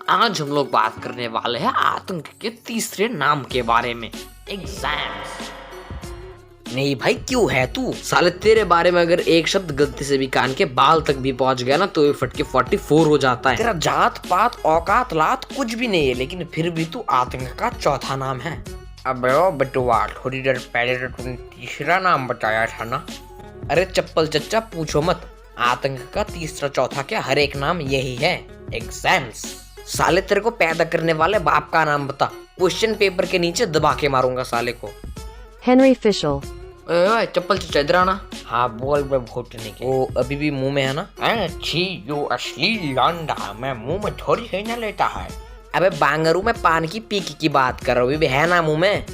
आज हम लोग बात करने वाले हैं आतंक के तीसरे नाम के बारे में, एग्जाम्स। नहीं भाई, क्यों है तू? साले तेरे बारे में अगर एक शब्द गलती से भी कान के बाल तक भी पहुंच गया ना तो ये फट के 44 हो जाता है। तेरा जात पात औकात लात कुछ भी नहीं है, लेकिन फिर भी तू आतंक का चौथा नाम है। अबे ओ बटुआ, थोड़ी देर पहले तो तूने तीसरा नाम बताया था ना। अरे चप्पल चच्चा पूछो मत, आतंक का तीसरा चौथा क्या, हर एक नाम यही है, एग्जाम्स। साले तेरे को पैदा करने वाले बाप का नाम बता, क्वेश्चन पेपर के नीचे दबा के मारूंगा साले को। हेनरी फिशल। ओए चप्पल चच्चा इधर आना। हाँ बोल बे भूतनी के। वो अभी भी मुंह में है ना? छी यो असली लौंडा, मैं मुंह में थोड़ी ही ना लेता है। अबे बांगरू, मैं पान की पीकी की बात कर रहा हूँ, भी है ना मुंह में?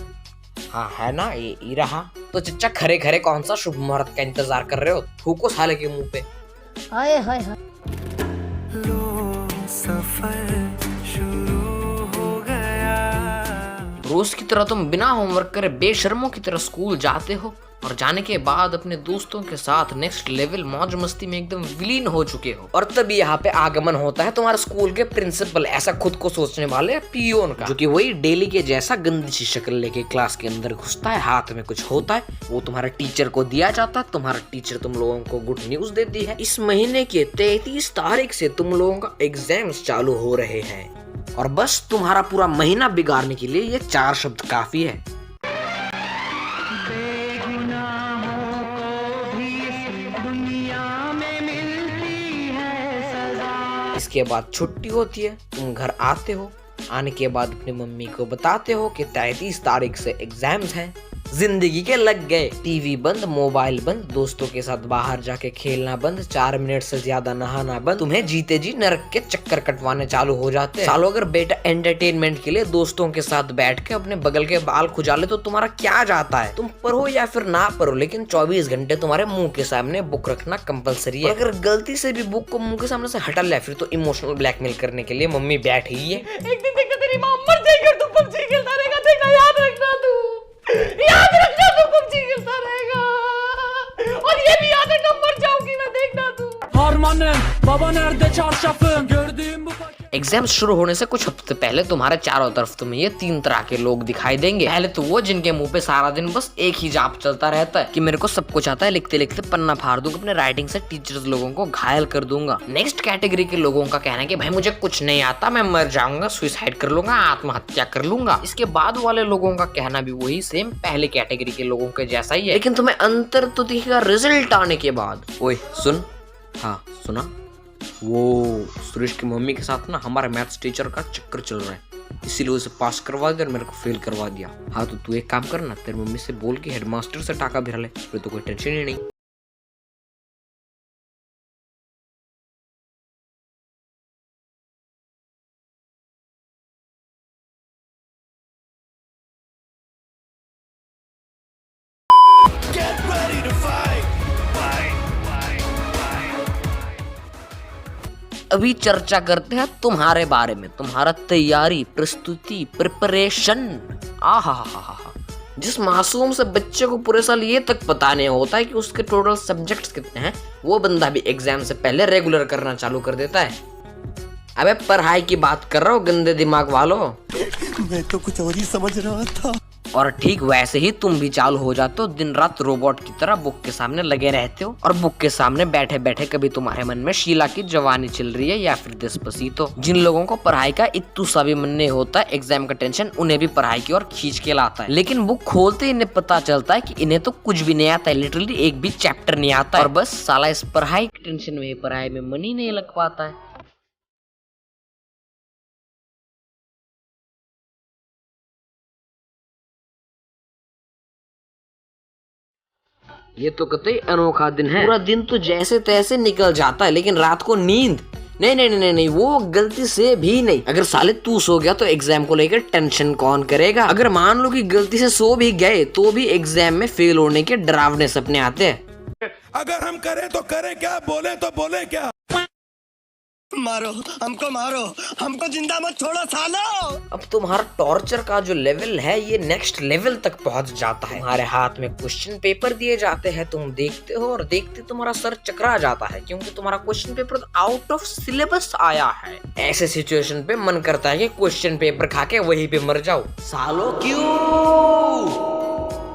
हाँ है ना, ये रहा। तो चच्चा खरे खरे कौन सा शुभ मुहूर्त का इंतजार कर रहे हो? थूको साले के मुंह पे। हाय हाय हाय। रोज की तरह तुम बिना होमवर्क करे बेशर्मों की तरह स्कूल जाते हो और जाने के बाद अपने दोस्तों के साथ नेक्स्ट लेवल मौज मस्ती में एकदम विलीन हो चुके हो। और तभी यहाँ पे आगमन होता है तुम्हारे स्कूल के प्रिंसिपल, ऐसा खुद को सोचने वाले पियोन का, जो कि वही डेली के जैसा गंदी सी शक्ल लेके क्लास के अंदर घुसता है, हाथ में कुछ होता है, वो तुम्हारे टीचर को दिया जाता है। तुम्हारा टीचर तुम लोगों को गुड न्यूज देती है, इस महीने के 33 तारीख से तुम लोगों का एग्जाम्स चालू हो रहे हैं। और बस तुम्हारा पूरा महीना बिगाड़ने के लिए ये 4 शब्द काफी है। इसके बाद छुट्टी होती है, तुम घर आते हो, आने के बाद अपनी मम्मी को बताते हो कि 33 तारीख से एग्जाम्स हैं। जिंदगी के लग गए, टीवी बंद, मोबाइल बंद, दोस्तों के साथ बाहर जाके खेलना बंद, 4 मिनट से ज्यादा नहाना बंद, तुम्हें जीते जी नरक के चक्कर कटवाने चालू हो जाते हैं। सालों अगर बेटा एंटरटेनमेंट के लिए दोस्तों के साथ बैठ के अपने बगल के बाल खुजाले तो तुम्हारा क्या जाता है? तुम पढ़ो या फिर ना पढ़ो, लेकिन 24 घंटे तुम्हारे मुंह के सामने बुक रखना कंपलसरी है। अगर गलती से भी बुक को मुंह के सामने से हटा ले फिर तो इमोशनल ब्लैकमेल करने के लिए मम्मी बैठी है। एक दिन देखना तेरी मां मर जाएगी, तू पबजी खेलता रहेगा, देखना, याद रखना, तू पबजी खेलता रहेगा। और ये भी याद रखना, मर जाऊंगी मैं, देखना तू। Harmanım, baba nerede çarşafım? Gördüğüm bu exam शुरू होने से कुछ हफ्ते पहले तुम्हारे चारों तरफ तुम्हें ये 3 तरह के लोग दिखाई देंगे। पहले तो वो जिनके मुंह पे सारा दिन बस एक ही जाप चलता रहता है कि मेरे को सब कुछ आता है, लिखते लिखते पन्ना फाड़ दूंगा, अपने राइटिंग से टीचर्स लोगों को घायल कर दूंगा। नेक्स्ट कैटेगरी के लोगों का कहना है कि भाई मुझे कुछ नहीं आता, मैं मर जाऊंगा, सुसाइड कर लूंगा, आत्महत्या कर लूंगा। इसके बाद वाले लोगों का कहना भी वही सेम पहले कैटेगरी के लोगों के जैसा ही है, लेकिन तुम्हें अंतर तो दिखेगा रिजल्ट आने के बाद। ओए सुन, हाँ सुना, वो सुरेश की मम्मी के साथ ना हमारे मैथ्स टीचर का चक्कर चल रहा है, इसीलिए उसे पास करवा दिया और मेरे को फेल करवा दिया। हाँ तो तू एक काम कर ना, तेरी मम्मी से बोल के हेडमास्टर से टाका भिरा ले, फिर तो कोई टेंशन ही नहीं। अभी चर्चा करते हैं तुम्हारे बारे में, तुम्हारा तैयारी, प्रस्तुति, प्रिपरेशन। आहा, जिस मासूम से बच्चे को पूरे साल ये तक पता नहीं होता है कि उसके टोटल सब्जेक्ट्स कितने हैं, वो बंदा भी एग्जाम से पहले रेगुलर करना चालू कर देता है। अबे पढ़ाई की बात कर रहा हूँ गंदे दिमाग वालों। मैं तो कुछ और ही समझ रहा था। और ठीक वैसे ही तुम भी चालू हो जाते हो, दिन रात रोबोट की तरह बुक के सामने लगे रहते हो, और बुक के सामने बैठे बैठे कभी तुम्हारे मन में शीला की जवानी चल रही है या फिर डेस्पासितो। जिन लोगों को पढ़ाई का इत्तू सा भी मन नहीं होता, एग्जाम का टेंशन उन्हें भी पढ़ाई की ओर खींच के लाता है, लेकिन बुक खोलते ही इन्हें पता चलता है कि इन्हें तो कुछ भी नहीं आता है, लिटरली एक भी चैप्टर नहीं आता है, और बस साला इस पढ़ाई की टेंशन में पढ़ाई में मन ही नहीं लग पाता है। ये तो कतई अनोखा दिन है, पूरा दिन तो जैसे तैसे निकल जाता है, लेकिन रात को नींद नहीं, वो गलती से भी नहीं। अगर साले तू सो गया तो एग्जाम को लेकर टेंशन कौन करेगा? अगर मान लो कि गलती से सो भी गए तो भी एग्जाम में फेल होने के डरावने सपने आते हैं। अगर हम करें तो करें क्या, बोले तो बोले क्या। मारो, हमको जिंदा मत छोड़ो सालो। अब तुम्हारा टॉर्चर का जो लेवल है ये नेक्स्ट लेवल तक पहुंच जाता है। तुम्हारे हाथ में क्वेश्चन पेपर दिए जाते हैं, तुम देखते हो और देखते तुम्हारा सर चकरा जाता है क्योंकि तुम्हारा question paper out of syllabus आया है। ऐसे सिचुएशन पे मन करता है कि क्वेश्चन पेपर खा के वहीं पे मर जाओ। सालो क्यों?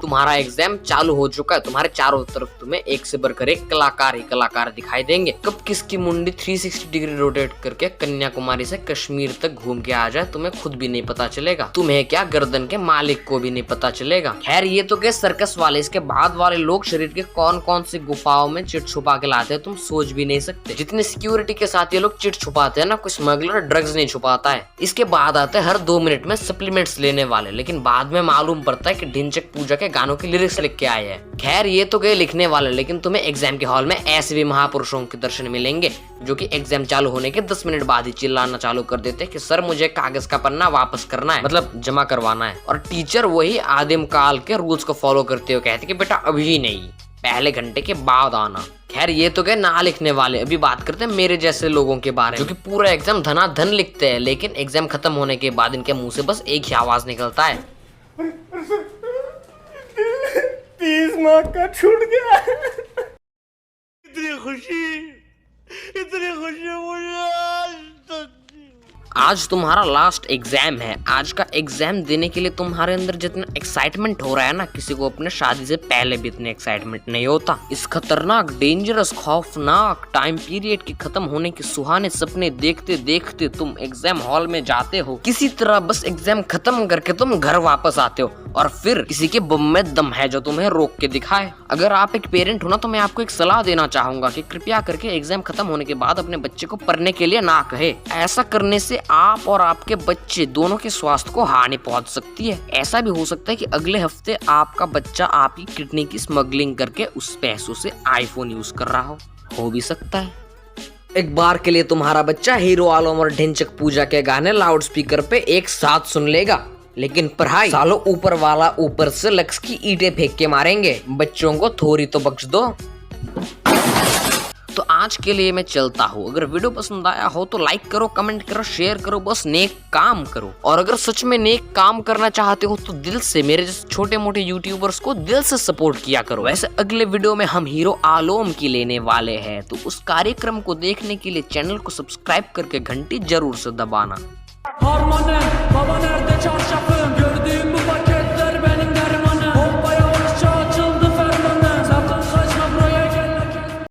तुम्हारा एग्जाम चालू हो चुका है, तुम्हारे चारों तरफ तुम्हें एक से बढ़कर एक कलाकार ही कलाकार दिखाई देंगे। कब किसकी मुंडी 360 डिग्री रोटेट करके कन्याकुमारी से कश्मीर तक घूम के आ जाए तुम्हें खुद भी नहीं पता चलेगा। तुम्हें क्या गर्दन के मालिक को भी नहीं पता चलेगा। खैर ये तो के सर्कस वाले, इसके बाद वाले लोग शरीर के कौन कौन सी गुफाओं में चिट छुपा के लाते हैं तुम सोच भी नहीं सकते। जितनी सिक्योरिटी के साथ ये लोग चिट छुपाते हैं ना, कोई स्मगलर ड्रग्स नहीं छुपाता है। इसके बाद आते हैं हर 2 मिनट में सप्लीमेंट्स लेने वाले, लेकिन बाद में मालूम पड़ता है कि ढिंचक पूजा के गानों की लिरिक्स लिख के आए हैं। खैर ये तो गए लिखने वाले, लेकिन तुम्हें एग्जाम के हॉल में ऐसे भी महापुरुषों के दर्शन मिलेंगे जो कि एग्जाम चालू होने के 10 मिनट बाद ही चिल्लाना चालू कर देते हैं कि सर मुझे कागज का पन्ना वापस करना है, मतलब जमा करवाना है। और टीचर वही आदिम काल के रूल्स को फॉलो करते हुए कहते कि बेटा अभी नहीं, पहले घंटे के बाद आना। खैर ये तो गए ना लिखने वाले। अभी बात करते हैं मेरे जैसे लोगों के बारे में जो कि पूरा एग्जाम धनाधन लिखते हैं, लेकिन एग्जाम खत्म होने के बाद इनके मुंह से बस एक ही आवाज निकलता है, 30 मार्क का छूट गया। इतनी खुशी मुझे आज तक। आज तुम्हारा लास्ट एग्जाम है। आज का एग्जाम देने के लिए तुम्हारे अंदर जितना एक्साइटमेंट हो रहा है ना, किसी को अपने शादी से पहले भी इतने एक्साइटमेंट नहीं होता। इस खतरनाक, डेंजरस, खौफनाक टाइम पीरियड के खत्म होने के सुहाने सपने देखते देखते तुम एग्जाम हॉल में जाते हो। किसी तरह बस एग्जाम खत्म करके तुम घर वापस आते हो और फिर किसी के बम में दम है जो तुम्हें रोक के दिखाए। अगर आप एक पेरेंट हो ना, तो मैं आपको एक सलाह देना चाहूंगा कि कृपया करके एग्जाम खत्म होने के बाद अपने बच्चे को पढ़ने के लिए ना कहे। ऐसा करने से आप और आपके बच्चे दोनों के स्वास्थ्य को हानि पहुंच सकती है। ऐसा भी हो सकता है कि अगले हफ्ते आपका बच्चा आपकी किडनी की स्मगलिंग करके उस पैसों से आईफोन यूज कर रहा हो भी सकता है। एक बार के लिए तुम्हारा बच्चा हीरो आलम और ढिंचक पूजा के गाने लाउड स्पीकर पे एक साथ सुन लेगा, लेकिन पढ़ाई सालों ऊपर वाला ऊपर से लक्स की ईंटें फेंक के मारेंगे। बच्चों को थोड़ी तो बख्श दो। तो आज के लिए मैं चलता हूँ। अगर वीडियो पसंद आया हो तो लाइक करो, कमेंट करो, शेयर करो, बस नेक काम करो। और अगर सच में नेक काम करना चाहते हो तो दिल से मेरे जैसे छोटे मोटे यूट्यूबर्स को दिल से सपोर्ट किया करो। वैसे अगले वीडियो में हम हीरो आलोम की लेने वाले हैं, तो उस कार्यक्रम को देखने के लिए चैनल को सब्सक्राइब करके घंटी जरूर से दबाना। हारमोनियम